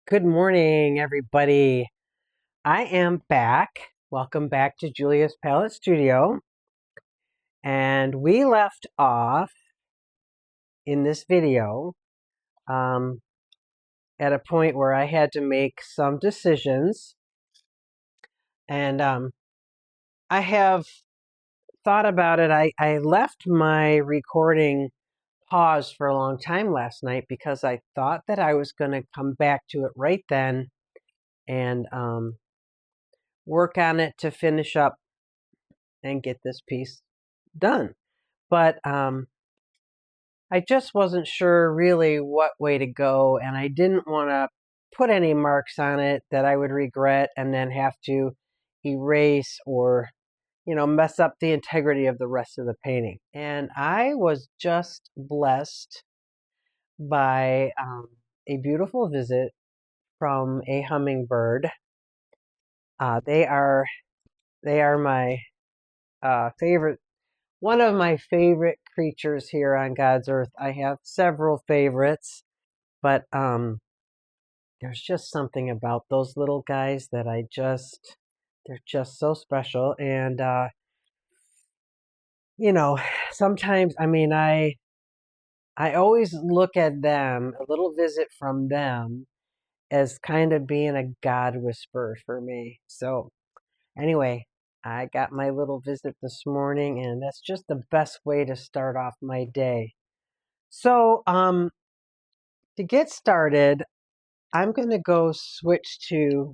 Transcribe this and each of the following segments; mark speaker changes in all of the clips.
Speaker 1: Good morning, everybody. I am back. Welcome back to Julia's Palette Studio. And we left off in this video at a point where I had to make some decisions. And I have thought about it. I left my recording paused for a long time last night because I thought that I was going to come back to it right then and work on it to finish up and get this piece done. But I just wasn't sure really what way to go, and I didn't want to put any marks on it that I would regret and then have to erase or, mess up the integrity of the rest of the painting. And I was just blessed by a beautiful visit from a hummingbird. They are my favorite. One of my favorite creatures here on God's earth. I have several favorites, but there's just something about those little guys that they're just so special. And, sometimes, I always look at them, a little visit from them, as kind of being a God whisperer for me. So anyway, I got my little visit this morning, and that's just the best way to start off my day. So, to get started, I'm going to go switch to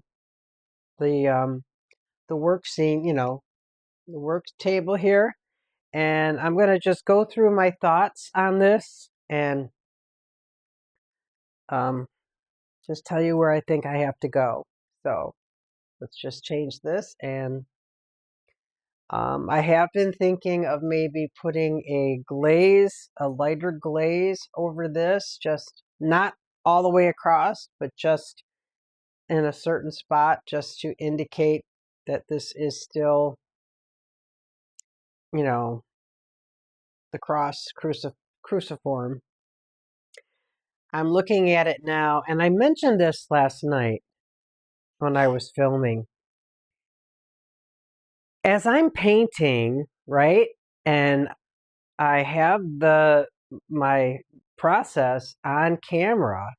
Speaker 1: the work scene, the work table here, and I'm going to just go through my thoughts on this and just tell you where I think I have to go. So let's just change this, and I have been thinking of maybe putting a lighter glaze over this, just not all the way across, but just in a certain spot, just to indicate that this is still, the cross cruciform. I'm looking at it now, and I mentioned this last night when I was filming. As I'm painting, right, and I have my process on camera,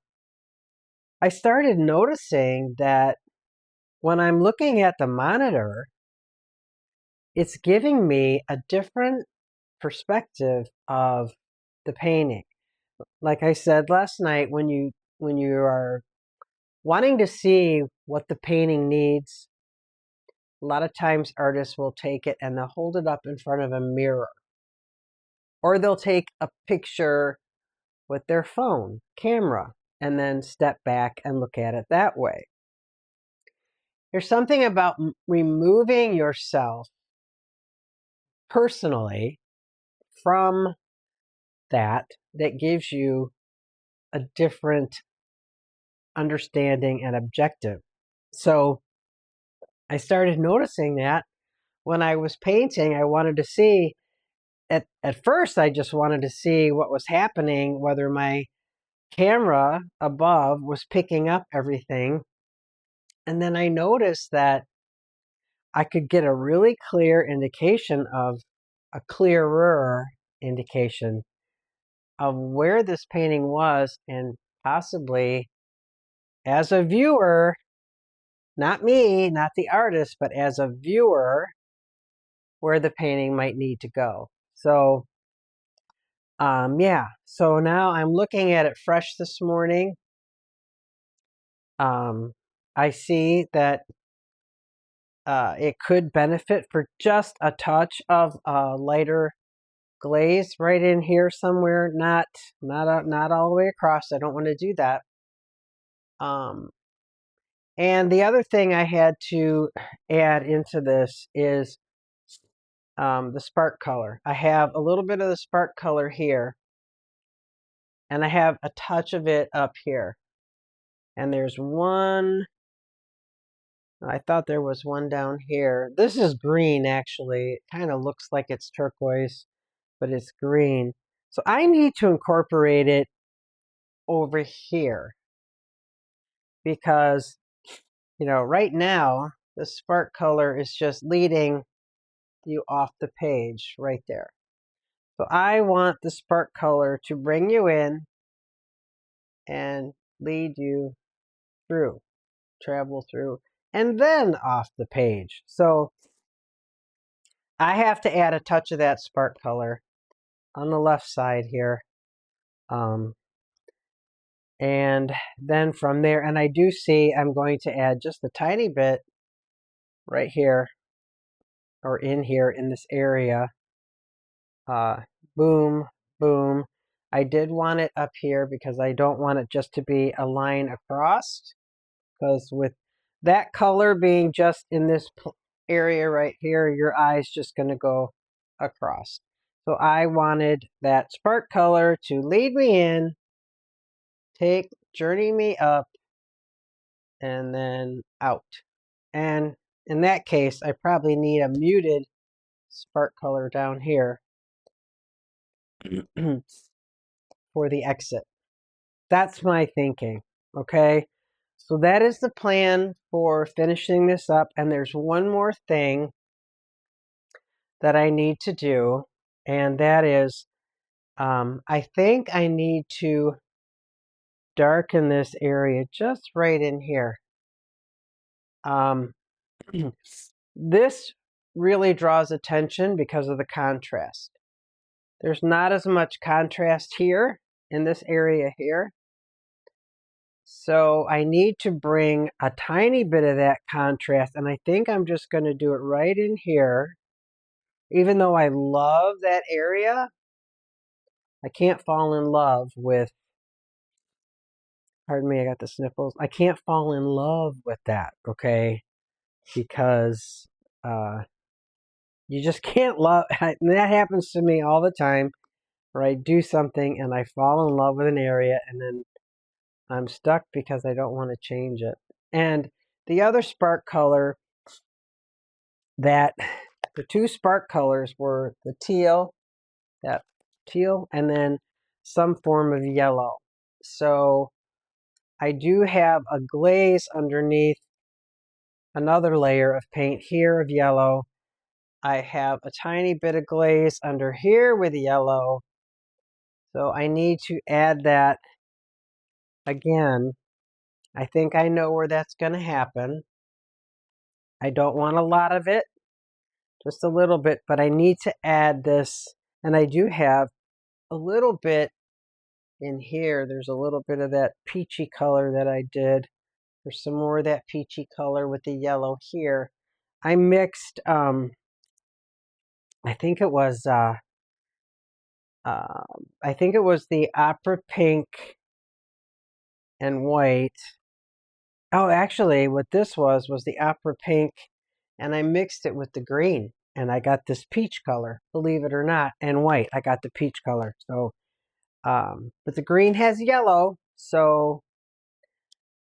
Speaker 1: I started noticing that when I'm looking at the monitor, it's giving me a different perspective of the painting. Like I said last night, when you are wanting to see what the painting needs, a lot of times artists will take it and they'll hold it up in front of a mirror. Or they'll take a picture with their phone camera and then step back and look at it that way. There's something about removing yourself personally from that gives you a different understanding and objective. So I started noticing that when I was painting, I wanted to see, at first, I just wanted to see what was happening, whether my camera above was picking up everything. And then I noticed that I could get a really clear indication of a clearer indication of where this painting was, and possibly as a viewer, not me, not the artist, but as a viewer, where the painting might need to go. So, yeah. So now I'm looking at it fresh this morning. I see that it could benefit for just a touch of lighter glaze right in here somewhere. Not all the way across. I don't want to do that. And the other thing I had to add into this is the spark color. I have a little bit of the spark color here, and I have a touch of it up here. And there's one, I thought there was one down here. This is green, actually. It kind of looks like it's turquoise, but it's green. So I need to incorporate it over here because, right now, the spark color is just leading you off the page right there. So I want the spark color to bring you in and lead you through, travel through, and then off the page. So I have to add a touch of that spark color on the left side here. And then from there, and I do see I'm going to add just a tiny bit right here, or in here in this area. Boom, boom. I did want it up here because I don't want it just to be a line across, because with that color being just in this area right here, your eye's just going to go across. So I wanted that spark color to lead me in, journey me up, and then out. And in that case, I probably need a muted spark color down here for the exit. That's my thinking, okay? So that is the plan for finishing this up. And there's one more thing that I need to do, and that is I think I need to darken this area just right in here. This really draws attention because of the contrast. There's not as much contrast here in this area here. So I need to bring a tiny bit of that contrast, and I think I'm just going to do it right in here. Even though I love that area, I can't fall in love with, pardon me, I got the sniffles. I can't fall in love with that, okay? Because you just can't love, and that happens to me all the time, where I do something and I fall in love with an area, and then I'm stuck because I don't want to change it. And the other spark color, the two spark colors were the teal, and then some form of yellow. So I do have a glaze underneath another layer of paint here of yellow. I have a tiny bit of glaze under here with yellow. So I need to add that again. I think I know where that's going to happen. I don't want a lot of it, just a little bit, but I need to add this. And I do have a little bit in here. There's a little bit of that peachy color that I did. There's some more of that peachy color with the yellow here. I mixed, I think it was the opera pink and white. Oh, actually, what this was the opera pink, and I mixed it with the green, and I got this peach color, believe it or not, and white. I got the peach color. So, but the green has yellow, so,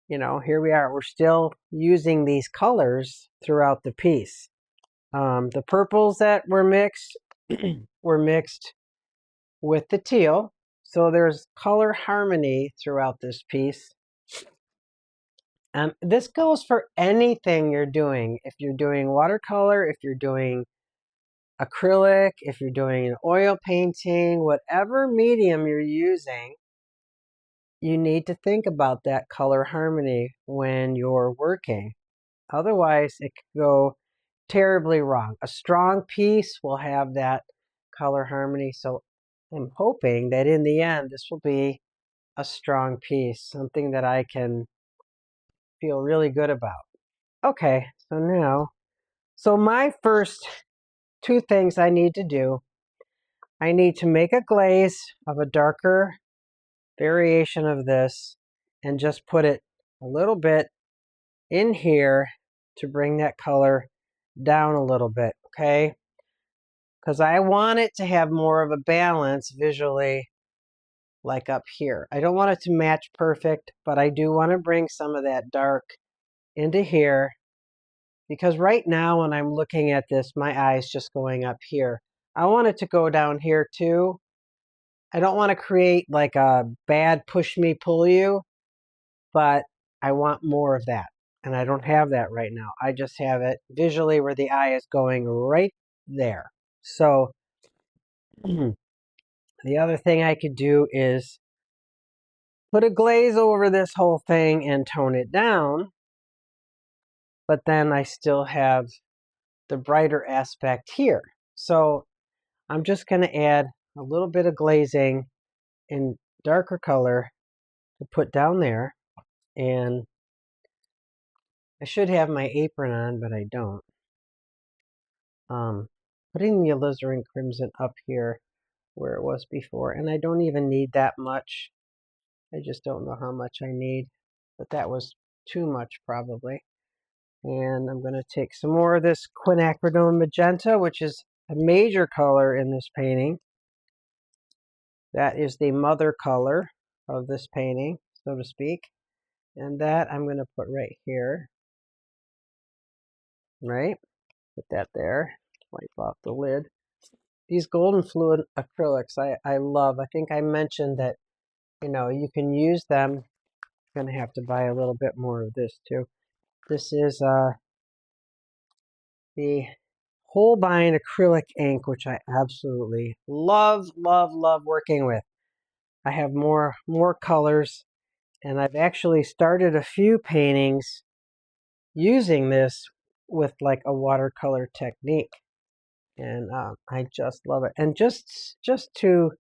Speaker 1: here we are. We're still using these colors throughout the piece. The purples that were mixed were mixed with the teal. So there's color harmony throughout this piece. This goes for anything you're doing. If you're doing watercolor, if you're doing acrylic, if you're doing an oil painting, whatever medium you're using, you need to think about that color harmony when you're working. Otherwise, it could go terribly wrong. A strong piece will have that color harmony. So I'm hoping that in the end, this will be a strong piece, something that I can feel really good about. Okay, so my first two things I need to do, I need to make a glaze of a darker variation of this and just put it a little bit in here to bring that color down a little bit, okay? Because I want it to have more of a balance visually, like up here. I don't want it to match perfect, but I do want to bring some of that dark into here, because right now when I'm looking at this, my eye's just going up here. I want it to go down here too. I don't want to create like a bad push me, pull you, but I want more of that. And I don't have that right now. I just have it visually where the eye is going right there. So the other thing I could do is put a glaze over this whole thing and tone it down. But then I still have the brighter aspect here. So I'm just going to add a little bit of glazing in darker color to put down there. And I should have my apron on, but I don't. Putting the alizarin crimson up here where it was before. And I don't even need that much. I just don't know how much I need. But that was too much probably. And I'm going to take some more of this quinacridone magenta, which is a major color in this painting. That is the mother color of this painting, so to speak. And that I'm going to put right here. Right? Put that there. Wipe off the lid. These golden fluid acrylics I love. I think I mentioned that, you can use them. I'm going to have to buy a little bit more of this too. This is the Holbein acrylic ink, which I absolutely love, love, love working with. I have more colors, and I've actually started a few paintings using this with like a watercolor technique, and I just love it. And just to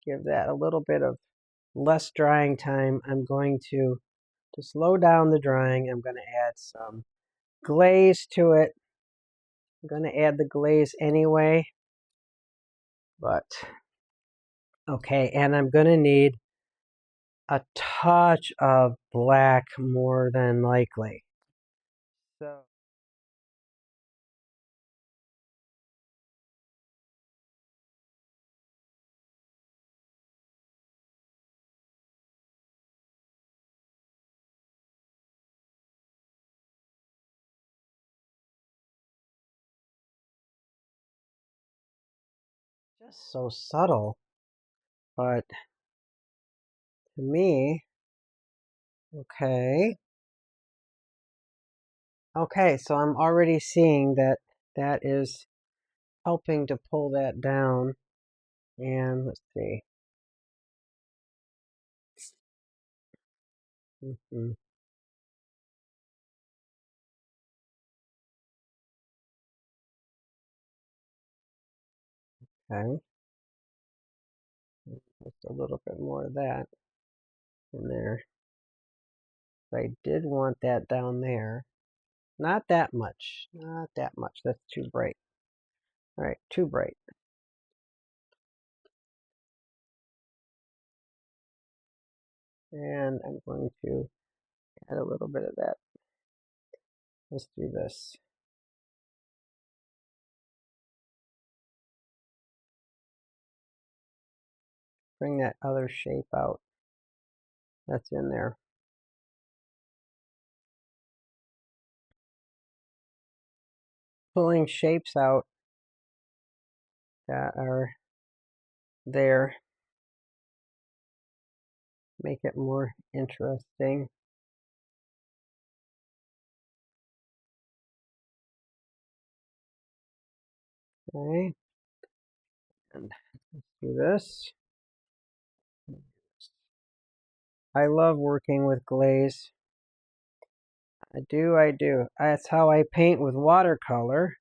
Speaker 1: give that a little bit of less drying time, I'm going to slow down the drying. I'm going to add some glaze to it. I'm going to add the glaze anyway, but okay, and I'm going to need a touch of black more than likely. So just so subtle, but to me, okay. Okay, so I'm already seeing that that is helping to pull that down. And let's see. Mhm. Okay, just a little bit more of that in there. I did want that down there. Not that much. Not that much. That's too bright. All right, too bright. And I'm going to add a little bit of that. Let's do this. Bring that other shape out that's in there. pulling shapes out that are there. Make it more interesting. Okay, and let's do this. I love working with glaze. I do. That's how I paint with watercolor.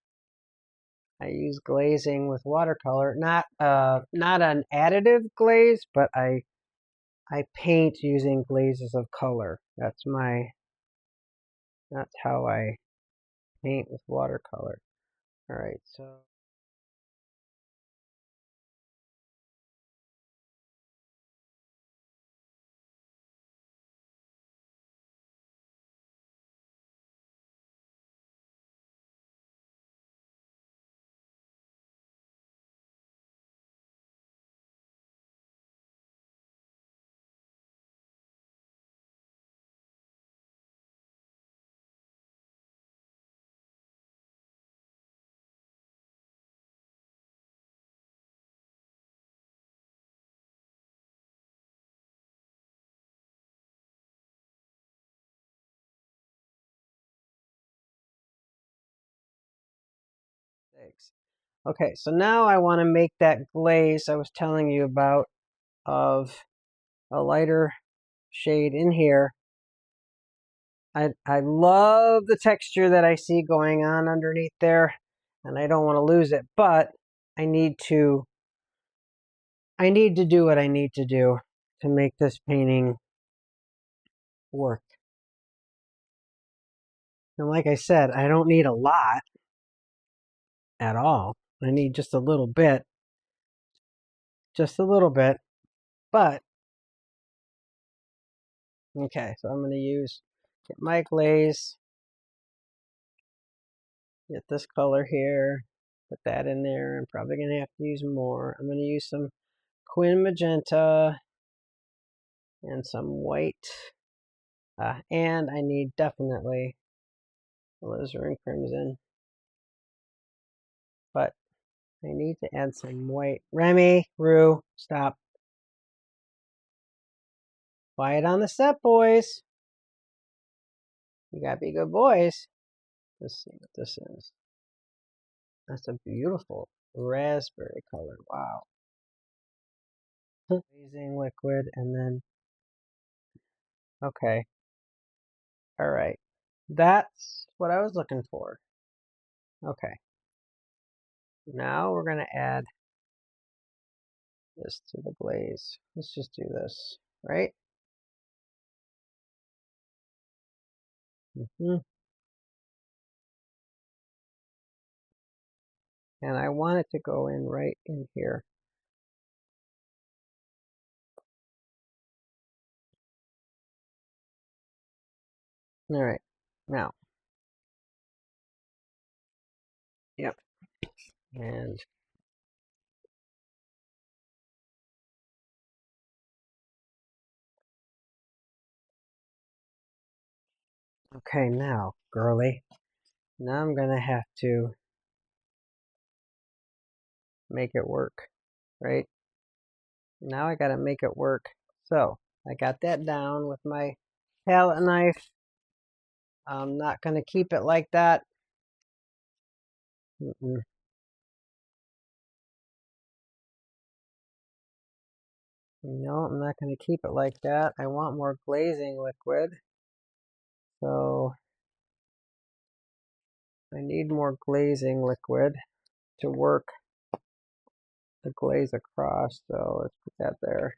Speaker 1: I use glazing with watercolor, not an additive glaze, but I paint using glazes of color. That's how I paint with watercolor. All right, so thanks. Okay, so now I want to make that glaze I was telling you about of a lighter shade in here. I love the texture that I see going on underneath there, and I don't want to lose it, but I need to do what I need to do to make this painting work. And like I said, I don't need a lot at all. I need just a little bit, but okay, so I'm going to get my glaze, get this color here, put that in there. I'm probably going to have to use more. I'm going to use some Quin Magenta and some white. And I need definitely alizarin crimson. But I need to add some white. Remy, Rue, stop. Quiet on the set, boys. You gotta be good boys. Let's see what this is. That's a beautiful raspberry color. Wow. Amazing liquid, and then, okay. All right. That's what I was looking for. Okay. Now we're going to add this to the glaze. Let's just do this, right? And I want it to go in right in here. All right. Now, yep. And okay, now, girly. Now I'm going to have to make it work, right? Now I got to make it work. So I got that down with my palette knife. I'm not going to keep it like that. No, I'm not going to keep it like that. I want more glazing liquid. So I need more glazing liquid to work the glaze across. So let's put that there.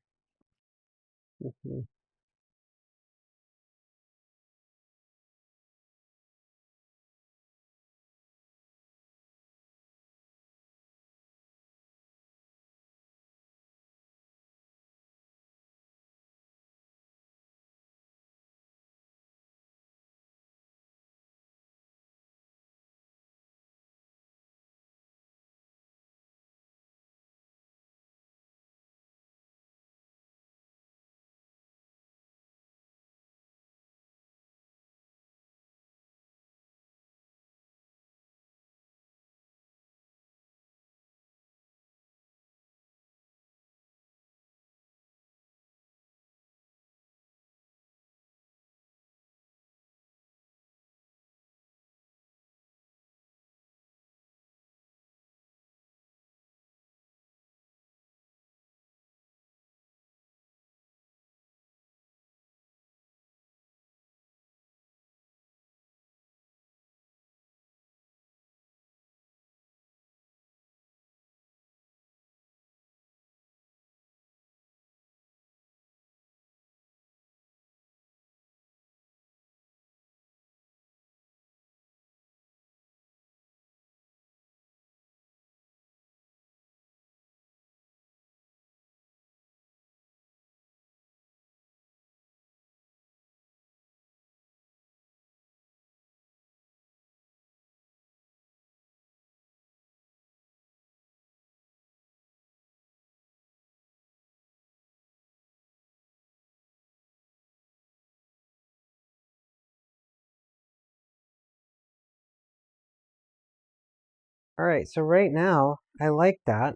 Speaker 1: All right, so right now, I like that.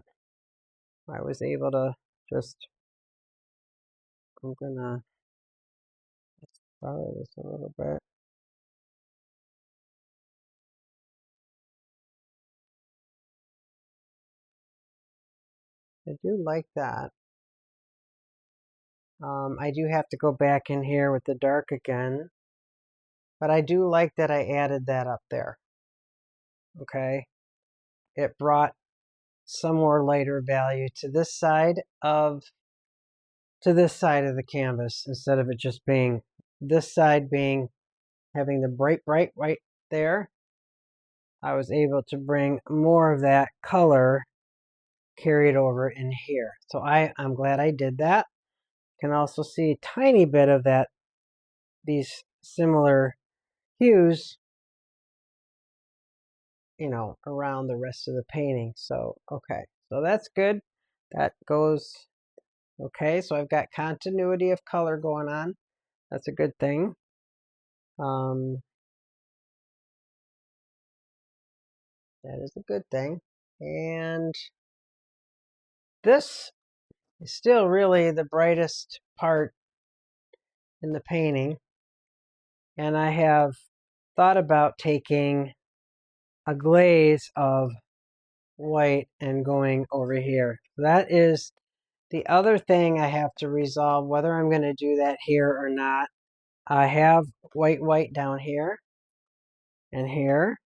Speaker 1: I was able to just, I'm gonna follow this a little bit. I do like that. I do have to go back in here with the dark again, but I do like that I added that up there. Okay, it brought some more lighter value to this side of the canvas instead of it just being this side being having the bright right there. I was able to bring more of that color carried over in here. So I'm glad I did that. You can also see a tiny bit of that, these similar hues, around the rest of the painting. So, okay, so that's good. That goes, okay, so I've got continuity of color going on. That's a good thing. That is a good thing. And this is still really the brightest part in the painting. And I have thought about taking a glaze of white and going over here. That is the other thing I have to resolve, whether I'm going to do that here or not. I have white down here and here.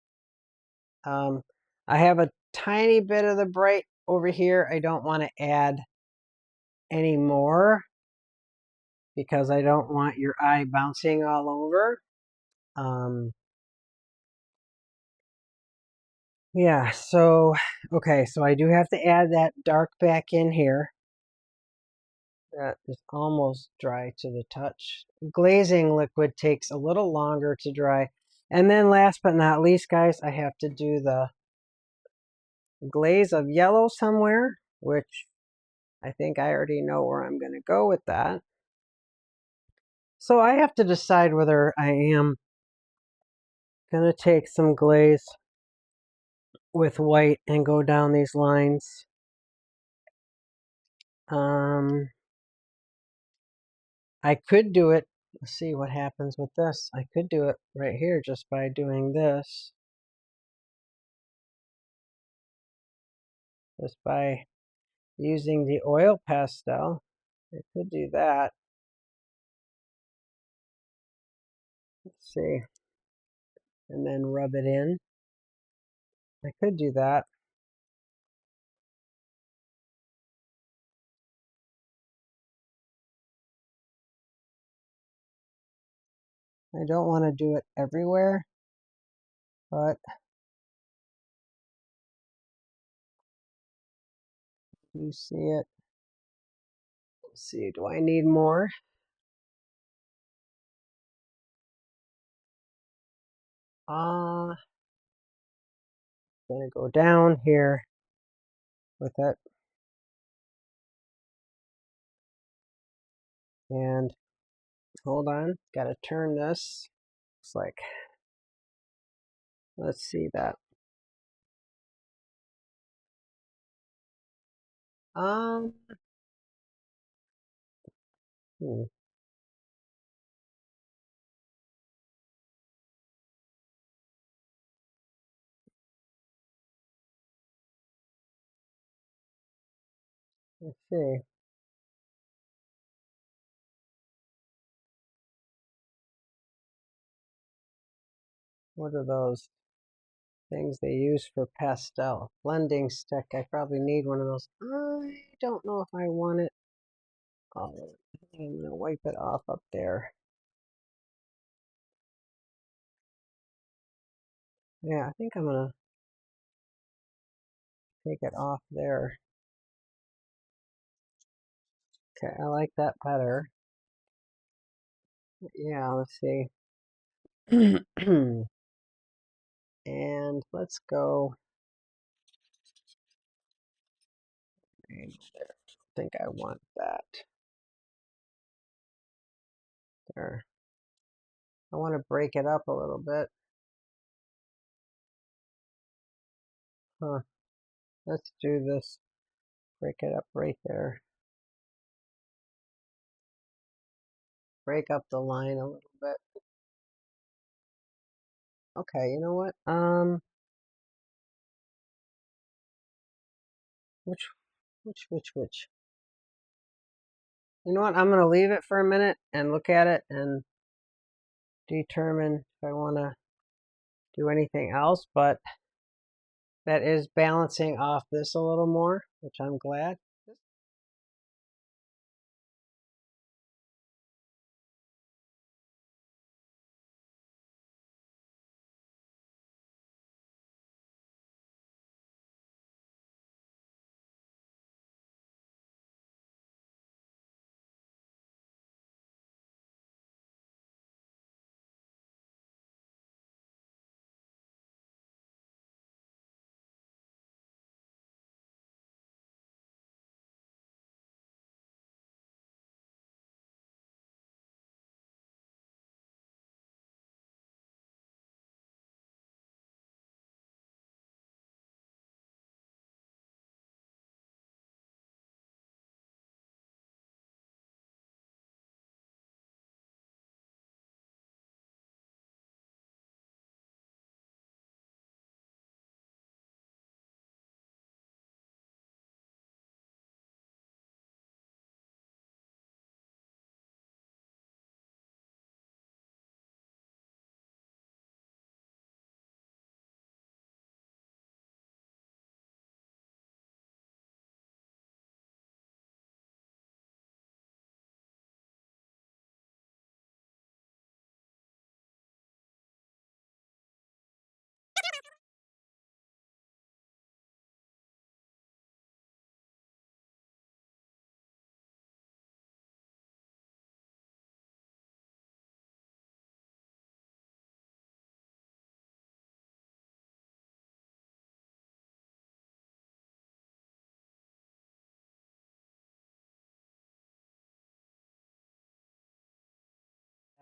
Speaker 1: I have a tiny bit of the bright over here. I don't want to add any more because I don't want your eye bouncing all over. Yeah, so, okay, so I do have to add that dark back in here. That is almost dry to the touch. Glazing liquid takes a little longer to dry. And then last but not least, guys, I have to do the glaze of yellow somewhere, which I think I already know where I'm going to go with that. So I have to decide whether I am going to take some glaze with white and go down these lines. I could do it. Let's see what happens with this. I could do it right here just by doing this. Just by using the oil pastel. I could do that. Let's see. And then rub it in. I could do that. I don't want to do it everywhere, but you see it. Let's see, do I need more? I'm gonna go down here with it. And hold on, gotta turn this. Looks like, let's see that. Um, hmm, let's see. What are those things they use for pastel? Blending stick. I probably need one of those. I don't know if I want it. Oh, I'm gonna wipe it off up there. Yeah, I think I'm gonna take it off there. Okay, I like that better. Yeah, let's see. And let's go right there. I think I want that there. I want to break it up a little bit. Huh. Let's do this. Break it up right there. Break up the line a little bit. Okay, you know what? Which, which? You know what? I'm going to leave it for a minute and look at it and determine if I want to do anything else, but that is balancing off this a little more, which I'm glad.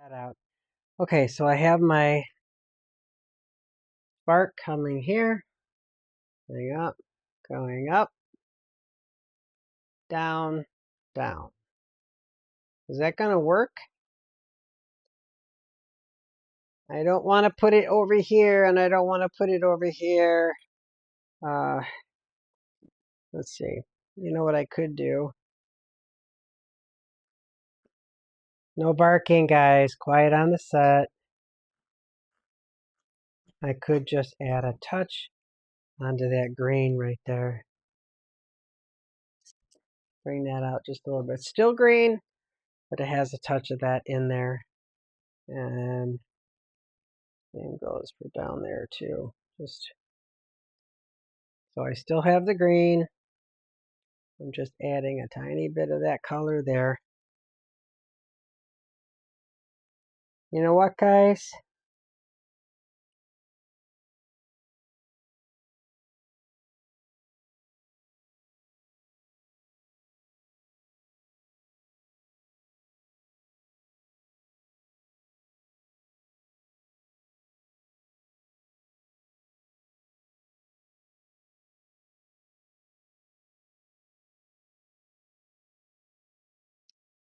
Speaker 1: That out. Okay, so I have my spark coming here, going up, down, down. Is that going to work? I don't want to put it over here, and I don't want to put it over here. Uh, let's see. You know what I could do? No barking, guys. Quiet on the set. I could just add a touch onto that green right there. Bring that out just a little bit. Still green, but it has a touch of that in there. And same goes for down there too. Just so I still have the green. I'm just adding a tiny bit of that color there. You know what, guys?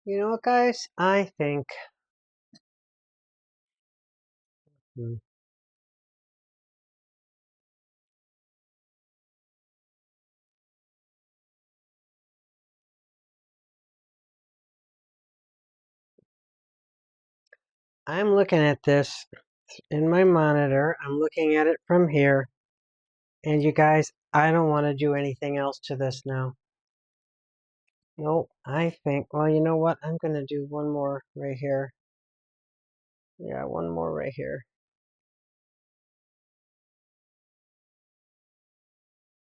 Speaker 1: You know what, guys? I think hmm, I'm looking at this in my monitor. I'm looking at it from here. And you guys, I don't want to do anything else to this now. No, I think, well, you know what? I'm going to do one more right here. Yeah, one more right here.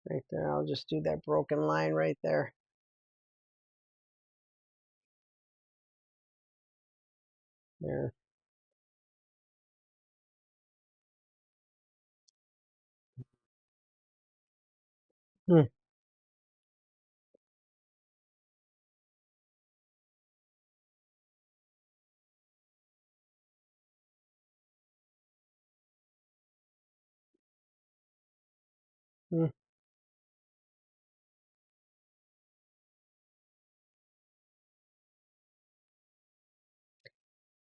Speaker 1: Right there. I'll just do that broken line right there. There. Hmm. Hmm.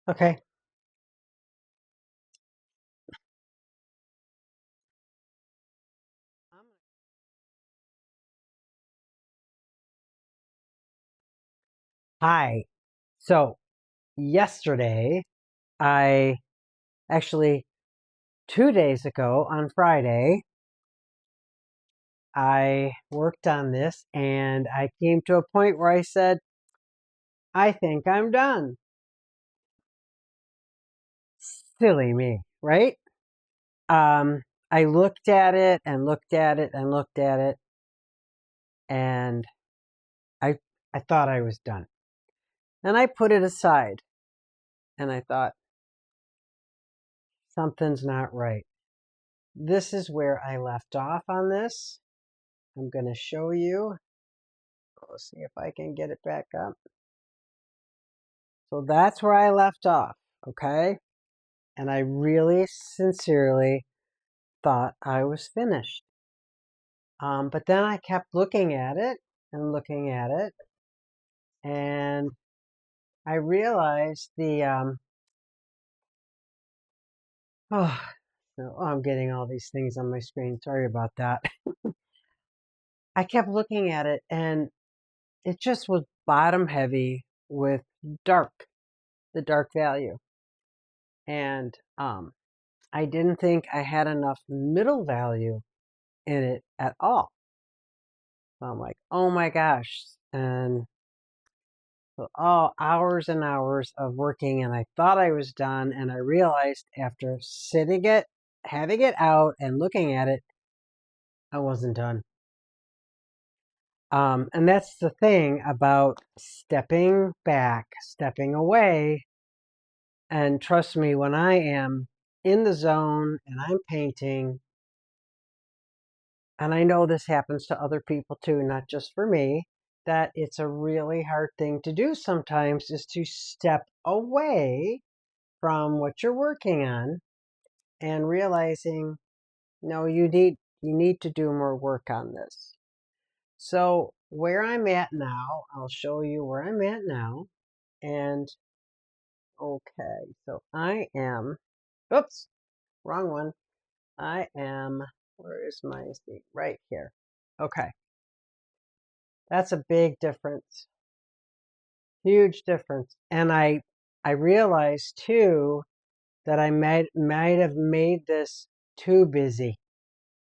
Speaker 1: Okay. Hi. So yesterday, I actually 2 days ago on Friday, I worked on this and I came to a point where I said, I think I'm done. Silly me, right? I looked at it and looked at it and looked at it, and I I thought I was done. And I put it aside and I thought, something's not right. This is where I left off on this. I'm going to show you. Let's see if I can get it back up. So that's where I left off, okay? And I really sincerely thought I was finished. But then I kept looking at it and looking at it, and I realized oh, I'm getting all these things on my screen. Sorry about that. I kept looking at it, and it just was bottom heavy with dark, the dark value. And I didn't think I had enough middle value in it at all. So I'm like, oh my gosh. And so, oh, hours and hours of working, and I thought I was done. And I realized after sitting it, having it out, and looking at it, I wasn't done. And that's the thing about stepping back, stepping away. And trust me, when I am in the zone and I'm painting, and I know this happens to other people too, not just for me, that it's a really hard thing to do sometimes is to step away from what you're working on and realizing, no, you need to do more work on this. So where I'm at now, I'll show you where I'm at now. And okay, so I am, oops, wrong one. I am, where is my seat? Right here. Okay, that's a big difference. Huge difference. And I realized too that I might have made this too busy,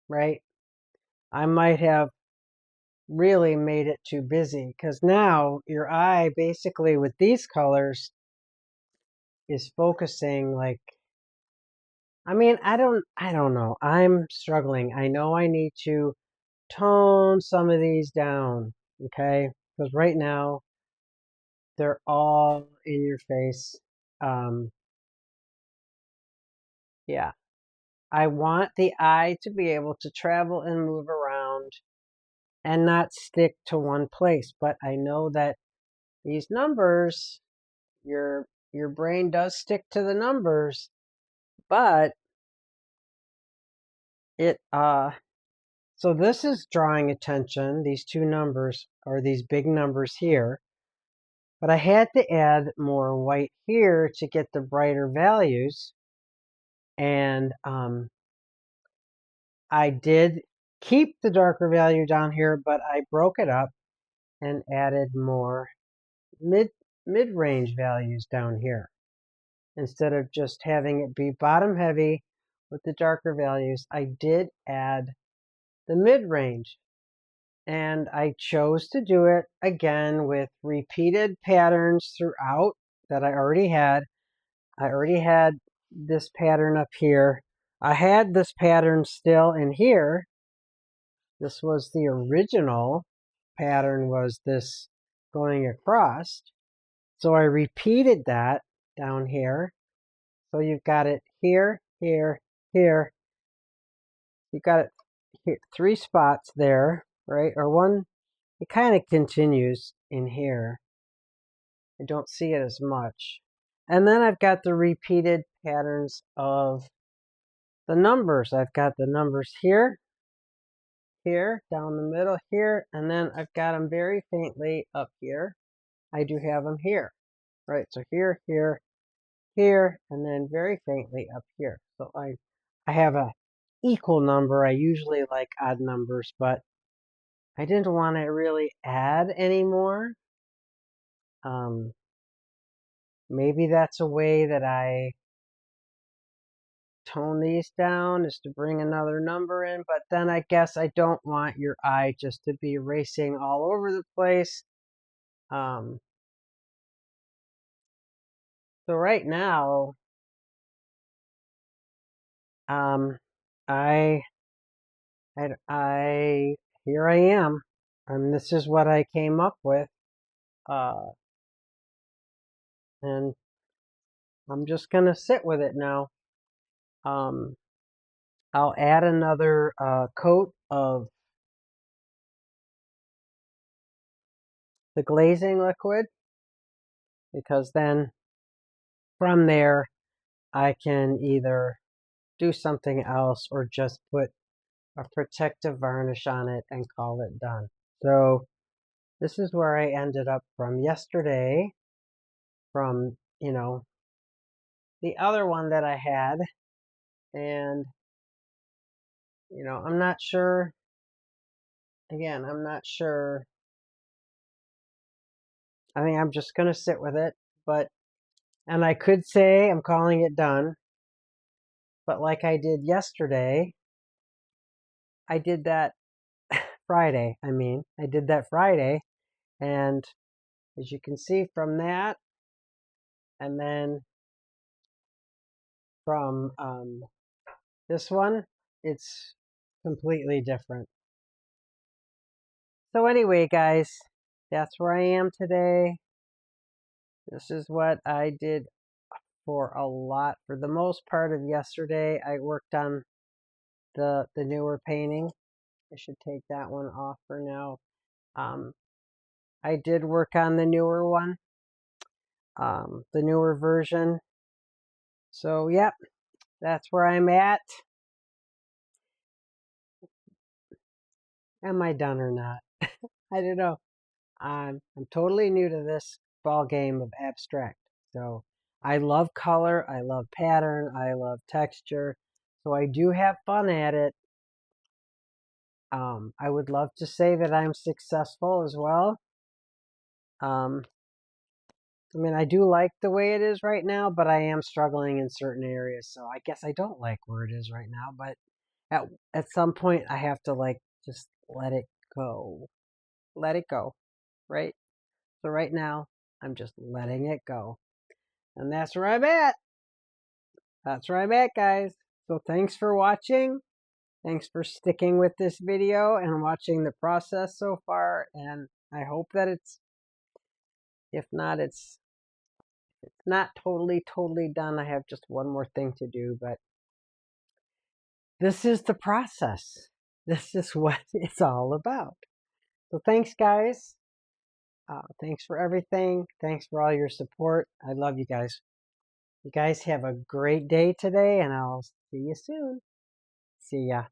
Speaker 1: right? I might have really made it too busy because now your eye basically with these colors is focusing like, I mean, I don't know. I'm struggling. I know I need to tone some of these down, okay? Because right now they're all in your face. Um, yeah. I want the eye to be able to travel and move around and not stick to one place. But I know that these numbers, your brain does stick to the numbers, but it so this is drawing attention, these two numbers or these big numbers here. But I had to add more white here to get the brighter values. And I did keep the darker value down here, but I broke it up and added more mid-range values down here. Instead of just having it be bottom heavy with the darker values, I did add the mid-range. And I chose to do it again with repeated patterns throughout that I already had. I already had this pattern up here. I had this pattern still in here. This was the original pattern, was this going across. So I repeated that down here. So you've got it here, here, here. You've got it here, 3 spots there, right? Or one, it kind of continues in here. I don't see it as much. And then I've got the repeated patterns of the numbers. I've got the numbers here, here, down the middle here, and then I've got them very faintly up here. I do have them here, right? So here, here, here, and then very faintly up here. So I have a equal number. I usually like odd numbers, but I didn't want to really add anymore. Maybe that's a way that I tone these down, is to bring another number in, but then I guess I don't want your eye just to be racing all over the place. So right now, I, here I am, and this is what I came up with, and I'm just gonna sit with it now. I'll add another coat of the glazing liquid, because then from there I can either do something else or just put a protective varnish on it and call it done. So this is where I ended up from yesterday, from, the other one that I had. And, I'm not sure, again, I'm not sure. I think I'm just going to sit with it, and I could say I'm calling it done, but like I did yesterday, I did that Friday. I did that Friday, and as you can see from that, and then from this one, it's completely different. So anyway, guys, that's where I am today. This is what I did for the most part of yesterday. I worked on the newer painting. I should take that one off for now. I did work on the newer one, the newer version. So, yep, that's where I'm at. Am I done or not? I don't know. I'm totally new to this ball game of abstract. So I love color, I love pattern, I love texture. So I do have fun at it. I would love to say that I'm successful as well. I do like the way it is right now, but I am struggling in certain areas. So I guess I don't like where it is right now, but at some point I have to just let it go. Let it go, right? So right now I'm just letting it go. And that's where I'm at. That's where I'm at, guys. So thanks for watching. Thanks for sticking with this video and watching the process so far. And I hope that if not, it's not totally done. I have just one more thing to do, but this is the process. This is what it's all about. So thanks, guys. Thanks for everything. Thanks for all your support. I love you guys. You guys have a great day today, and I'll see you soon. See ya.